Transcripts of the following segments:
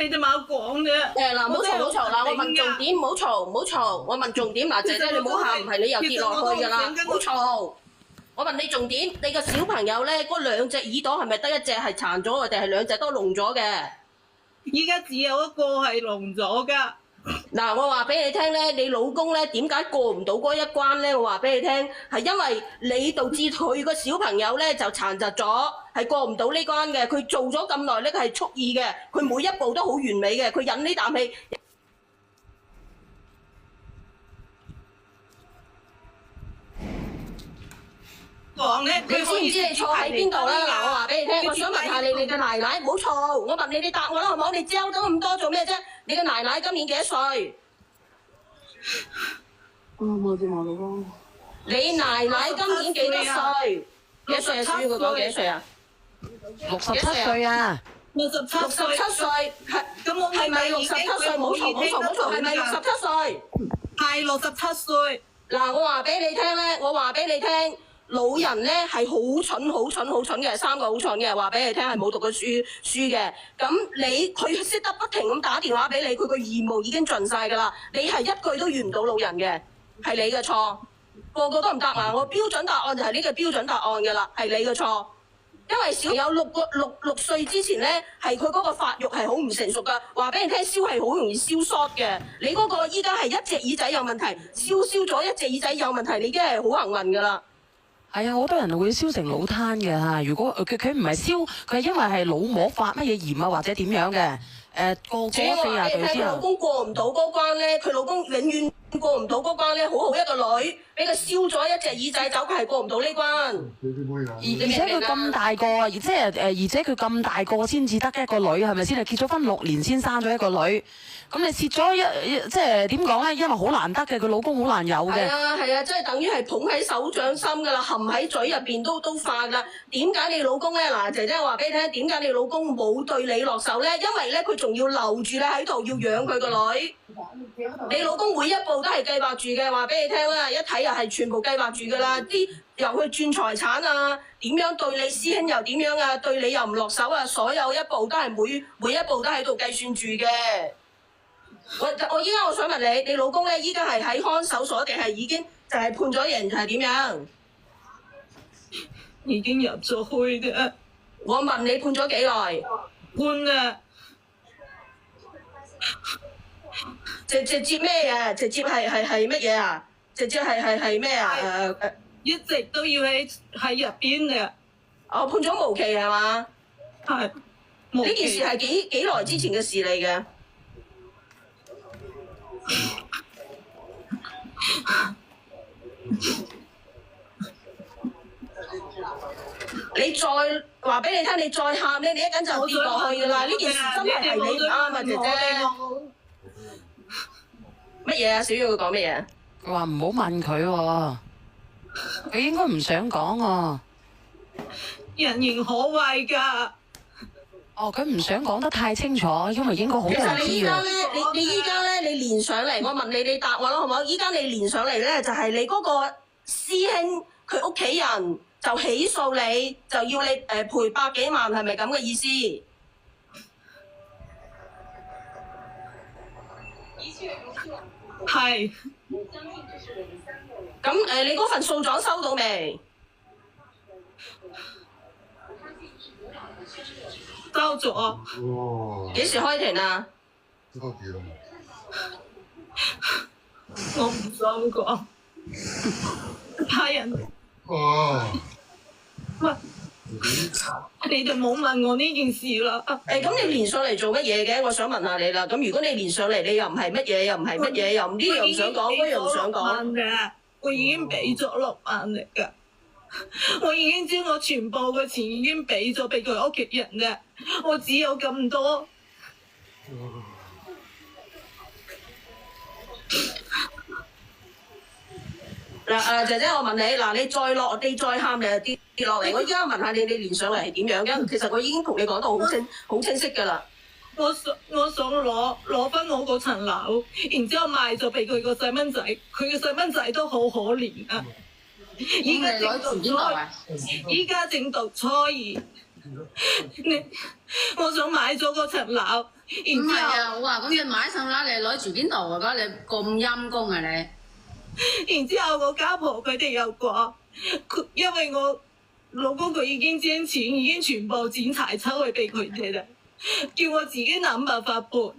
你哋冇講嘅。嗱，唔好嘈，唔好嘈，嗱，我問重點，唔好嘈，唔好嘈，我問重點，嗱，姐姐你唔好喊，唔係你又跌落去㗎啦，唔好嘈。我問你重點，你個小朋友咧，嗰兩隻耳朵係咪得一隻係殘咗，定係兩隻都聾咗嘅？依家只有一個係聾咗㗎。嗱，我話俾你聽咧，你老公咧點解過唔到嗰一關咧？我話俾你聽，係因為你導致佢個小朋友咧就殘疾咗，係過唔到呢關嘅。佢做咗咁耐咧，佢係蓄意嘅，佢每一步都好完美嘅，佢忍呢啖氣。你知唔知你錯喺邊度啦？嗱，我話俾你聽，我想問下你嘅奶奶，唔好嘈，我問你，你答我啦，好唔好？你焦咗咁多做咩啫？你嘅奶奶今年幾多歲？冇電話老公。你奶奶今年幾多歲？幾多歲啊？小月佢講幾多歲啊67歲啊！67歲，咁我係咪67歲？冇嘈，冇嘈，冇嘈，係咪67歲？係67歲。嗱，我話俾你聽咧，我話俾你聽。老人咧係好蠢、好蠢、好蠢嘅，三個好蠢嘅，話俾你聽係冇讀過書嘅。咁佢識得不停咁打電話俾你，佢個義務已經盡晒㗎啦。你係一句都遇唔到老人嘅，係你嘅錯。個個都唔答埋我，標準答案就係呢個標準答案㗎啦，係你嘅錯。因為小朋友六歲之前咧，係佢嗰個發育係好唔成熟㗎。話俾你聽，燒係好容易燒疏嘅。你嗰個依家係一隻耳仔有問題，燒咗一隻耳仔有問題，你已經係好幸運㗎啦。係啊，好多人會燒成腦癱嘅嚇。如果佢唔係燒，佢係因為係腦膜發乜嘢炎啊，或者點樣嘅。過咗40歲之後，佢老公過唔到嗰關咧，佢老公永遠過唔到嗰關咧。好好一個女，俾佢燒咗一隻耳仔走，佢係過唔到呢關。而且佢咁大個，而且佢咁大個先至得一個女，係咪先？係結咗婚6年先生咗一個女。咁你蝕咗即係點講咧？因為好難得嘅，佢老公好難有嘅。係啊，即係等於係捧喺手掌心㗎啦，含喺嘴入邊都化㗎啦。點解你老公咧？嗱，姐姐話俾你聽，點解你老公冇對你落手咧？因為咧，佢仲要留住你喺度，要養佢個女。你老公每一步都係計劃住嘅，話俾你聽啦，一睇又係全部計劃住㗎啦。啲由佢轉財產啊，點樣對你師兄又點樣啊，對你又唔落手啊，所有一步都係每一步都喺度計算住嘅。我依家我想問你，你老公咧依家係喺看守所定係已經就係判咗刑係點樣？已經入咗去嘅。我問你判咗幾耐？判啊！直接咩啊？直接係乜嘢啊？直接係咩啊？一直都要喺入邊嘅。我判咗無期係嘛？係。呢件事係幾耐之前嘅事嚟嘅？你再話俾你聽，你再喊咧，你一陣就跌落去㗎啦！呢件事真係你唔啱啊，姐姐。乜嘢啊？小玉佢講乜嘢？佢話唔好問佢喎，佢應該唔想講喎。人言可畏㗎。哦，佢唔想講得太清楚，因為應該好多人知啊。其實你依家咧，你依家咧，你連上嚟，我問你，你答我啦，好唔好？依家你連上嚟咧，就係你嗰個師兄佢屋企人就起訴你，就要你賠100幾萬，係咪咁嘅意思？係。咁你嗰份訴狀收到未？收咗。幾時開庭啊？我唔想講。派人。喂，你哋冇問我呢件事啦。咁你連上嚟做乜嘢嘅？我想問下你啦。咁如果你連上嚟，你又唔係乜嘢，又唔係乜嘢，又呢樣唔想講，嗰樣唔想講。我已經俾咗6萬嚟㗎。我已經將我全部嘅錢已經俾咗俾佢屋企人嘅，我只有咁多。嗱姐姐，我問你，嗱你再喊，你就跌落嚟。我依家問下你，你連上嚟係點樣嘅？其實我已經同你講到好清晰㗎啦。我想攞翻我嗰層樓，然之後賣咗俾佢個細蚊仔，佢個細蚊仔都好可憐啊！依家正讀初二，我想買咗嗰層樓，然唔係之後。啊，我話咁你買層樓，你攞住邊度啊？你咁陰公啊你！然之後我家婆佢哋又講，因為我老公佢已經將錢已經全部剪齊出去俾佢哋啦，叫我自己諗辦法撥。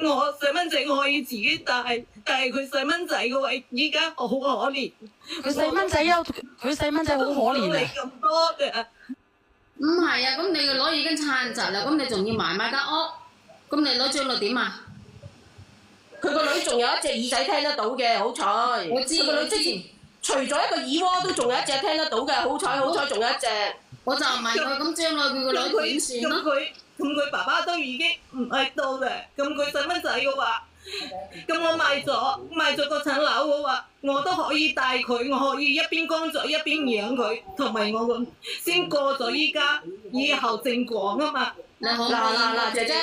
我細蚊仔我可以自己帶，但係佢細蚊仔嘅話依家好可憐。佢細蚊仔好可憐啊！咁多嘅，唔係啊，咁你個女已經殘疾啦，咁你仲要買間屋，咁你攞張到點啊？佢個女仲有一隻耳仔聽得到嘅，好彩。我知佢個女之前除咗一個耳窩都仲有一隻聽得到嘅，好彩仲有一隻。我就問佢，咁將來佢個女點算咯？咁佢爸爸都已經唔喺度啦，咁佢細蚊仔嘅話，咁我賣咗嗰層樓嘅話，我都可以帶佢，我可以一邊工作一邊養佢，同埋我咁先過咗依家以後正廣啊嘛。嗱，姐姐，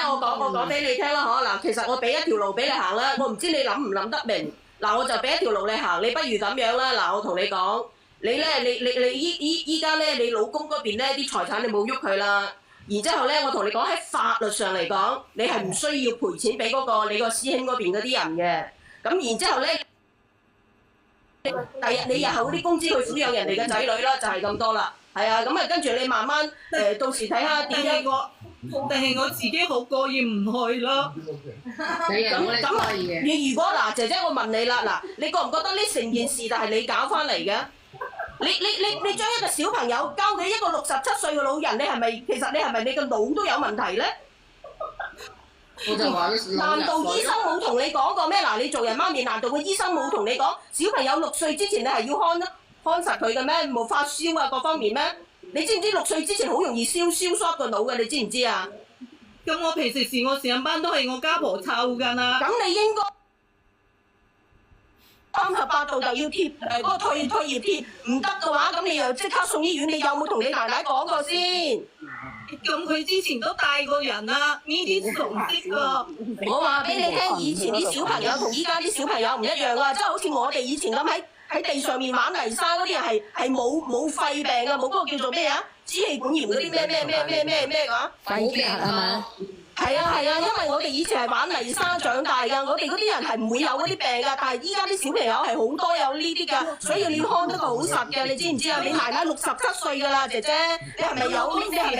我講俾你聽啦，嗬，嗱，其實我俾一條路俾你行啦，我唔知你諗唔諗得明，嗱，我就俾一條路你行，你不如咁樣啦，嗱，我同你講，你咧，你依家咧，你老公嗰邊咧啲財產你冇喐佢啦，然之後咧，我同你講喺法律上嚟講，你係唔需要賠錢俾嗰個你個師兄嗰邊嗰啲人嘅，咁然之後咧，第日你日後啲工資去撫養人哋嘅仔女啦，就係咁多啦。係啊，咁啊跟住你慢慢到時睇下點樣。但係我自己好過意唔去咯。咁你如果嗱，姐姐我問你啦，嗱，你覺唔覺得呢成件事就係你搞翻嚟嘅？你將一個小朋友交俾一個67歲嘅老人，其實你係咪你個腦都有問題咧？我就話難道醫生冇同你講過咩？嗱，你做人媽咪，難道個醫生冇同你講小朋友6歲之前你係要看實佢嘅咩？冇發燒啊各方面咩？你知唔知6歲之前好容易燒縮個腦嘅？你知唔知啊？咁我平時我上班都係我家婆湊㗎啦。咁你應該38度就要貼嗰個退熱貼，唔得嘅話，咁你又即刻送醫院。你有冇同你奶奶講過先？咁佢之前都帶過人啦，呢啲熟悉㗎。我話俾你聽，以前啲小朋友同依家啲小朋友唔一樣啊！即係好似我哋以前咁喺地上面玩泥沙嗰啲人係冇肺病啊，冇嗰個叫做咩啊？支氣管炎嗰啲咩㗎？肺病係嘛？係啊，因為我哋以前係玩泥沙長大㗎，我哋嗰啲人係唔會有嗰啲病㗎，但係依家啲小朋友係好多有呢啲㗎，所以你要看得佢好實嘅，你知唔知啊？你奶奶67歲㗎啦，姐姐，你係咪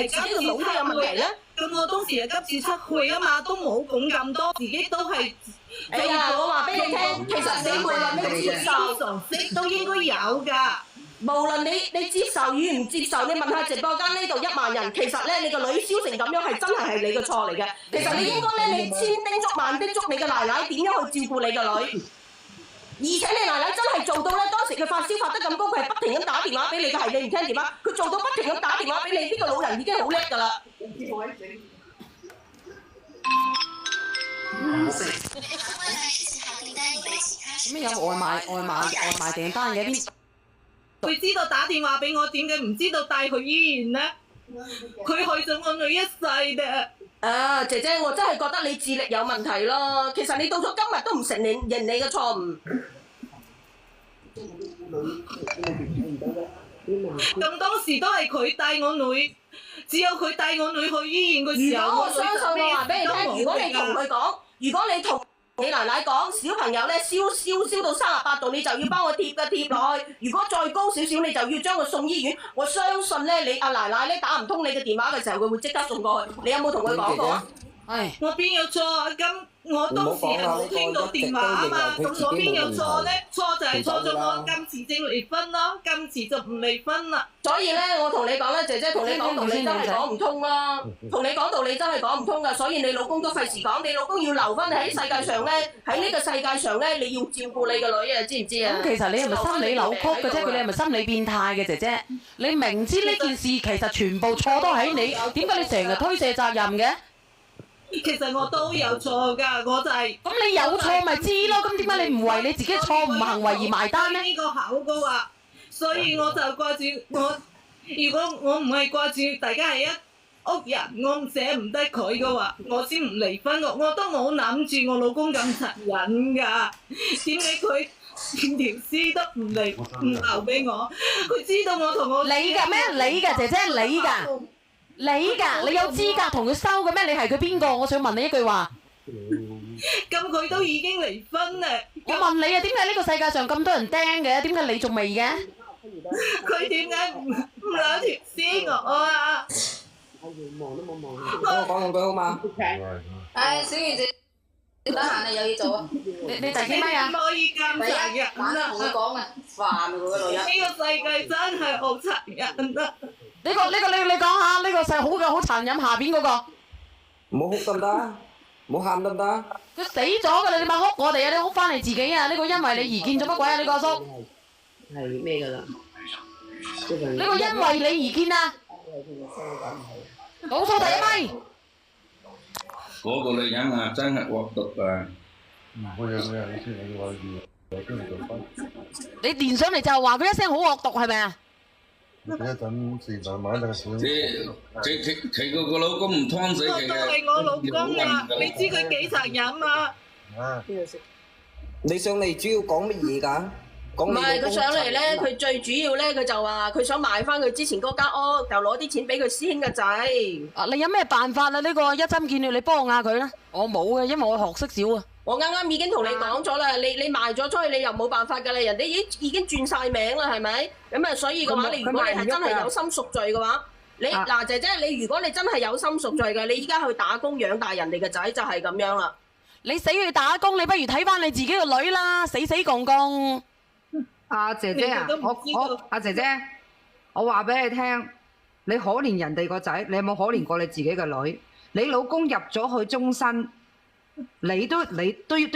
自己個腦都有問題咧？咁我當時係急住出去啊嘛，都冇講咁多，自己都係。哎呀，我話俾你聽，其實你無論你接受常識都應該有㗎。無論你接受與唔接受，你問下直播間呢度1萬人，其實咧你個女燒成咁樣係真係你嘅錯嚟嘅。其實你應該咧，你千叮囑萬叮囑你嘅奶奶點樣去照顧你個女，而且你奶奶真係做到咧，當時佢發燒發得咁高，佢係不停咁打電話俾你嘅，係你唔聽電話，佢做到不停咁打電話俾你，呢個老人已經好叻㗎啦。咩有外賣訂單嘅邊？佢知道打電話俾我，點解唔知道帶去醫院呢？佢害咗我女一世嘅。啊，姐姐，我真係覺得你智力有問題咯。其實你到咗今日都唔承認你嘅錯誤。咁當時都係佢帶我女，只有佢帶我女去醫院嘅時候，如果我相信我話俾你聽，如果你同佢講，如果你同你奶奶講小朋友咧燒到38度，你就要幫我貼落去。如果再高少少，你就要將佢送醫院。我相信咧，你阿奶奶咧打唔通你嘅電話嘅時候，佢會即刻送過去。你有冇同佢講過啊？係。我邊有錯啊？咁我當時係冇聽到電話啊嘛，咁我邊有錯咧？錯就係錯咗，我今次正離婚咯，今次就唔離婚啦。所以咧，我同你講咧，姐姐同你講道理真係講唔通咯。同你講道理真係講唔通噶，所以你老公都費事講。你老公要留翻你喺世界上咧，喺呢個世界上咧，你要照顧你個女啊，知唔知啊？咁其實你係咪心理扭曲嘅啫？佢哋係咪心理變態嘅姐姐？你明知呢件事其實全部錯都喺你，點解你成日推卸責任嘅？其實我都有錯㗎，我就係。咁你有錯咪知咯？咁點解你唔為你自己錯誤行為而埋單呢？呢個口嘅話，所以我就掛住我。如果我唔係掛住大家係一屋人，我唔捨唔得佢嘅話，我先唔離婚。我都冇諗住我老公咁殘忍㗎。點解佢連條屍都唔留俾我？佢知道我同我你㗎咩？你㗎姐姐，你㗎。你㗎，你有資格同佢收嘅咩？你係佢邊個？我想問你一句話。咁佢都已經離婚啦。我問你啊，點解呢個世界上咁多人釘嘅？點解你仲未嘅？佢點解唔兩條絲我啊？我講兩句好嘛？小魚姐，得閒你有嘢做啊？你第幾咪啊？唔可以咁殘忍晚啦！同佢講啊，煩佢個女人。呢個世界真係好殘忍啦！你講下呢個世好嘅好殘忍，下邊嗰個。唔好哭得唔得？唔好喊得唔得？佢死咗㗎啦！你咪哭我哋啊！你哭翻嚟自己啊！呢個因為你而見做乜鬼啊？呢個阿叔。係咩㗎啦？呢個因為你而見啊！倒數第一咪。嗰個女人啊，真係惡毒啊！你連上嚟就係話佢一聲好惡毒係咪啊？佢個老公唔劏死佢都係我老公啊！你知佢幾殘忍啊？你上嚟主要講乜嘢㗎？唔係佢上嚟咧，佢最主要咧，佢就話佢想賣翻佢之前嗰間屋，就攞啲錢俾佢師兄嘅仔。啊，你有咩辦法啊？呢個一針見血，你幫下佢啦。我冇嘅，因為我學識少啊。我啱啱已經同你講咗啦，你賣咗出去，你又冇辦法㗎啦，人哋已經轉晒名啦，係咪？咁啊，所以嘅話，你如果你係真係有心贖罪嘅話，你嗱姐姐，你如果你真係有心贖罪嘅，你依家去打工養大人哋嘅仔就係咁樣啦。你死去打工，你不如睇翻你自己個女啦，死死公公。阿姐姐啊，阿姐姐，我話俾你聽，你可憐人哋個仔，你有冇可憐過你自己嘅女？你老公入咗去終身，你都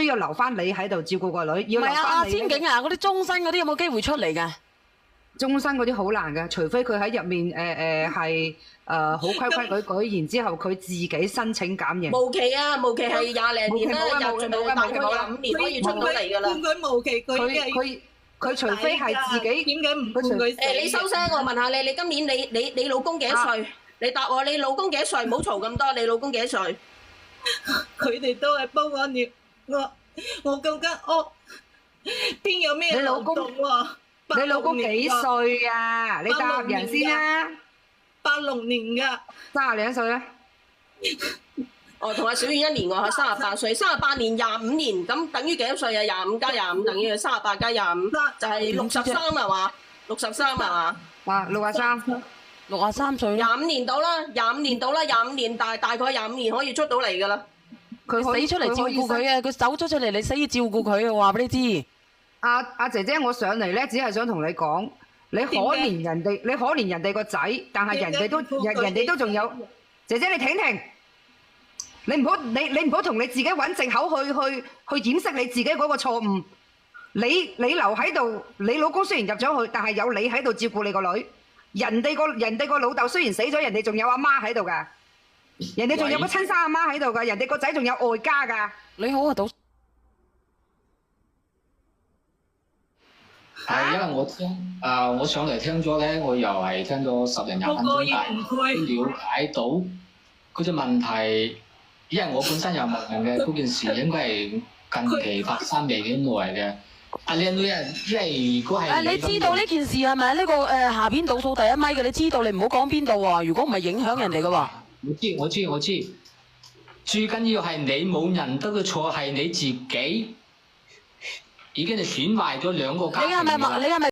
要留翻你喺度照顧個女，要留唔係啊，翻你。千景啊，嗰啲終身嗰啲有冇機會出嚟㗎？終身嗰啲好難㗎，除非佢喺入面係好規矩矩，然之後佢自己申請減刑。無期啊，無期係廿零年啦，入到大概25年可以出到嚟㗎啦。判佢無期，佢除非係自己點解唔判佢死？你收聲，我問下你，你今年你老公幾多歲？你答我，你老公幾多歲？唔好嘈咁多，你老公幾多歲？佢哋都係幫我捏我嗰間屋，邊有咩流動喎？你老公幾歲啊？你答人先啊！86年㗎，32歲咧。哦，同阿小遠1年喎，38歲，38年25年，咁等於幾多歲啊？25加25等於38加25，就係63係嘛？63係嘛？哇，63歲啦。25年到啦，25年到啦，25年大概25年可以出到嚟㗎啦。佢死出嚟照顧佢啊！佢走咗出嚟，你死要照顧佢啊！我話俾你知。阿姐姐，我上嚟咧，只係想同你講，你可憐人哋個仔，但係人哋都仲有。姐姐你停，你唔好同你自己揾藉口去掩飾你自己嗰個錯誤。你留喺度，你老公雖然入咗去，但係有你喺度照顧你個女。人哋個老豆雖然死咗，人哋仲有阿媽喺度㗎，人哋仲有個親生阿媽喺度㗎，人哋個仔仲有外家㗎。你好啊，賭。係因為我上嚟聽咗咧，我又係聽咗10零20分鐘，但係了解到嗰隻問題，因為我本身有問嘅嗰件事應該係近期發生未幾耐嘅。阿靚女人，因為如果係你知道呢件事係咪呢個下邊倒數第一咪嘅？你知道你唔好講邊度喎，如果唔係影響人哋嘅喎。我知，最緊要係你冇認得嘅錯，係你自己已經係損壞咗2個家庭㗎啦。你係咪？